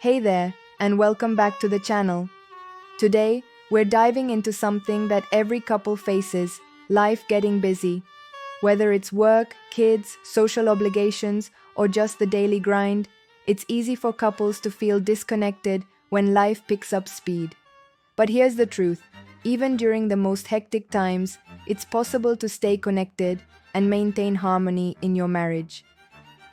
Hey there, and welcome back to the channel. Today, we're diving into something that every couple faces, life getting busy. Whether it's work, kids, social obligations, or just the daily grind, it's easy for couples to feel disconnected when life picks up speed. But here's the truth, even during the most hectic times, it's possible to stay connected and maintain harmony in your marriage.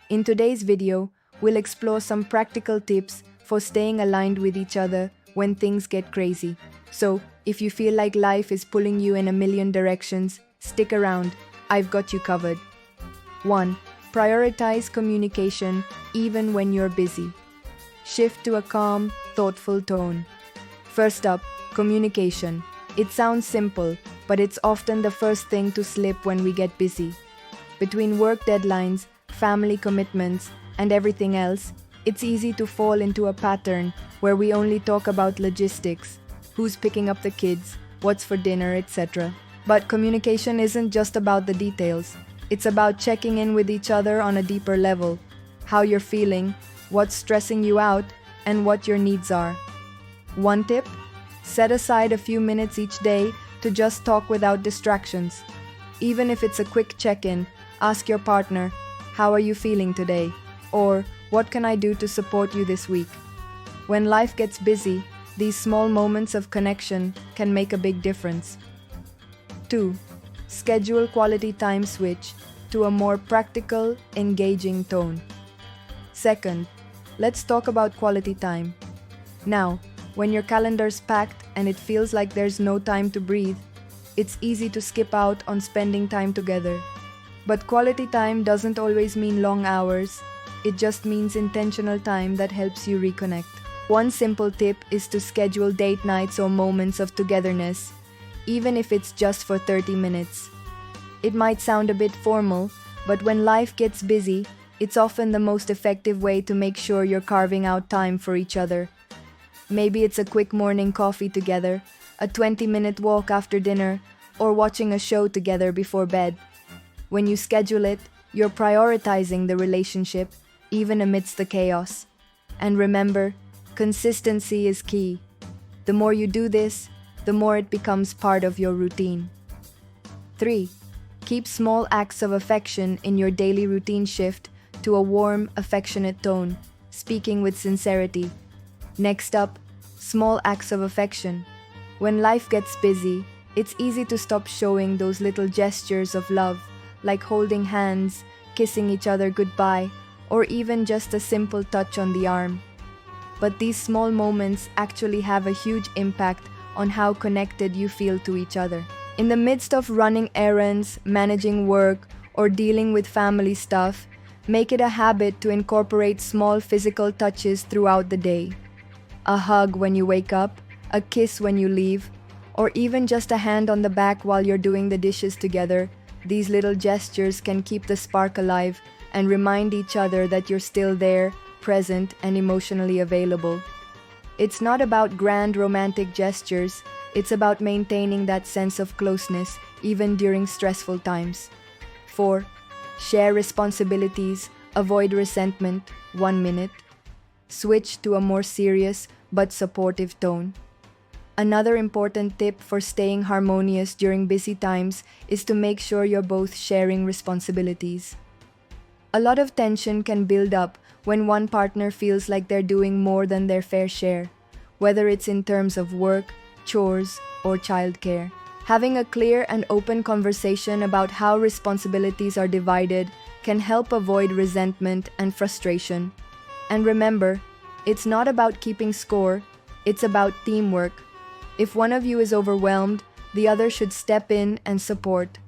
In today's video, we'll explore some practical tips for staying aligned with each other when things get crazy. So, if you feel like life is pulling you in a million directions, stick around. I've got you covered. 1. Prioritize communication even when you're busy. Shift to a calm, thoughtful tone. First up, communication. It sounds simple, but it's often the first thing to slip when we get busy. Between work deadlines, family commitments, and everything else, it's easy to fall into a pattern where we only talk about logistics, who's picking up the kids, what's for dinner, etc. But communication isn't just about the details. It's about checking in with each other on a deeper level, how you're feeling, what's stressing you out, and what your needs are. One tip: set aside a few minutes each day to just talk without distractions. Even if it's a quick check-in, ask your partner, "How are you feeling today?" Or, "What can I do to support you this week?" When life gets busy, these small moments of connection can make a big difference. 2. Schedule quality time. Switch to a more practical, engaging tone. Second, let's talk about quality time. Now, when your calendar's packed and it feels like there's no time to breathe, it's easy to skip out on spending time together. But quality time doesn't always mean long hours. It just means intentional time that helps you reconnect. One simple tip is to schedule date nights or moments of togetherness, even if it's just for 30 minutes. It might sound a bit formal, but when life gets busy, it's often the most effective way to make sure you're carving out time for each other. Maybe it's a quick morning coffee together, a 20-minute walk after dinner, or watching a show together before bed. When you schedule it, you're prioritizing the relationship, even amidst the chaos. And remember, consistency is key. The more you do this, the more it becomes part of your routine. 3. Keep small acts of affection in your daily routine. Shift to a warm, affectionate tone, speaking with sincerity. Next up, small acts of affection. When life gets busy, it's easy to stop showing those little gestures of love, like holding hands, kissing each other goodbye, or even just a simple touch on the arm. But these small moments actually have a huge impact on how connected you feel to each other. In the midst of running errands, managing work, or dealing with family stuff, make it a habit to incorporate small physical touches throughout the day. A hug when you wake up, a kiss when you leave, or even just a hand on the back while you're doing the dishes together. These little gestures can keep the spark alive and remind each other that you're still there, present, and emotionally available. It's not about grand romantic gestures, it's about maintaining that sense of closeness even during stressful times. 4. Share responsibilities, avoid resentment. 1 minute. Switch to a more serious but supportive tone. Another important tip for staying harmonious during busy times is to make sure you're both sharing responsibilities. A lot of tension can build up when one partner feels like they're doing more than their fair share, whether it's in terms of work, chores, or childcare. Having a clear and open conversation about how responsibilities are divided can help avoid resentment and frustration. And remember, it's not about keeping score, it's about teamwork. If one of you is overwhelmed, the other should step in and support.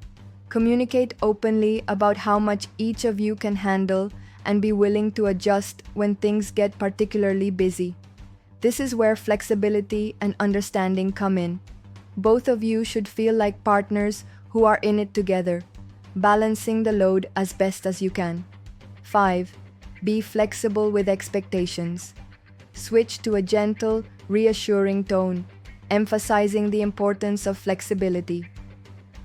Communicate openly about how much each of you can handle and be willing to adjust when things get particularly busy. This is where flexibility and understanding come in. Both of you should feel like partners who are in it together, balancing the load as best as you can. 5. Be flexible with expectations. Switch to a gentle, reassuring tone, emphasizing the importance of flexibility.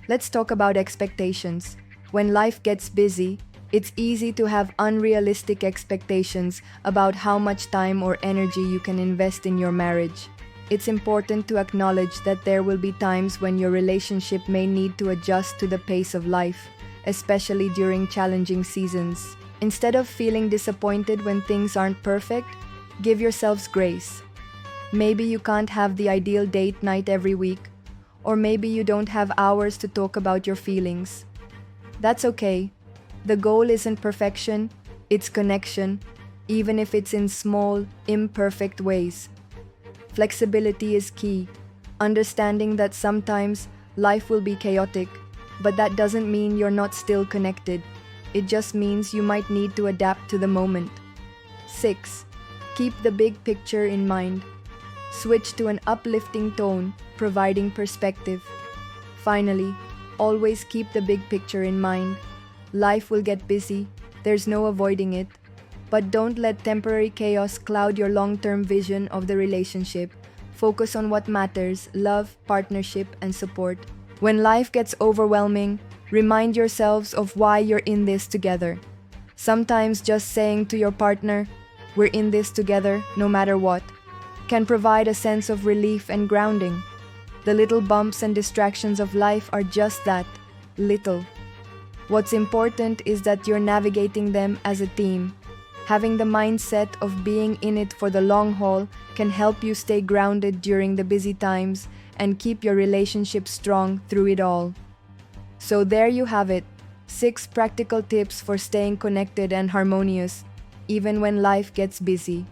Let's talk about expectations. When life gets busy, It's easy to have unrealistic expectations about how much time or energy you can invest in your marriage. It's important to acknowledge that there will be times when your relationship may need to adjust to the pace of life, especially during challenging seasons. Instead of feeling disappointed when things aren't perfect, give yourselves grace. Maybe you can't have the ideal date night every week, or maybe you don't have hours to talk about your feelings. That's okay. The goal isn't perfection, it's connection, even if it's in small, imperfect ways. Flexibility is key, understanding that sometimes life will be chaotic, but that doesn't mean you're not still connected. It just means you might need to adapt to the moment. 6. Keep the big picture in mind. Switch to an uplifting tone, providing perspective. Finally, always keep the big picture in mind. Life will get busy, there's no avoiding it. But don't let temporary chaos cloud your long-term vision of the relationship. Focus on what matters: love, partnership, and support. When life gets overwhelming, remind yourselves of why you're in this together. Sometimes just saying to your partner, "We're in this together, no matter what," can provide a sense of relief and grounding. The little bumps and distractions of life are just that, little. What's important is that you're navigating them as a team. Having the mindset of being in it for the long haul can help you stay grounded during the busy times and keep your relationship strong through it all. So there you have it, 6 practical tips for staying connected and harmonious, even when life gets busy.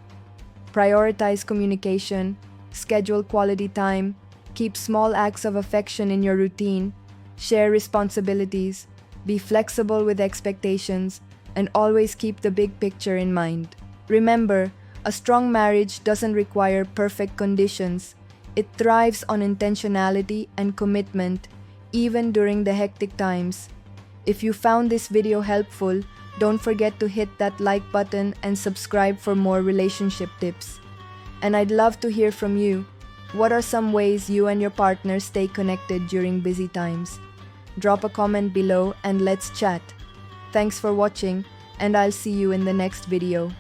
Prioritize communication, schedule quality time, keep small acts of affection in your routine, share responsibilities, be flexible with expectations, and always keep the big picture in mind. Remember, a strong marriage doesn't require perfect conditions. It thrives on intentionality and commitment, even during the hectic times. If you found this video helpful, don't forget to hit that like button and subscribe for more relationship tips. And I'd love to hear from you. What are some ways you and your partner stay connected during busy times? Drop a comment below and let's chat. Thanks for watching, and I'll see you in the next video.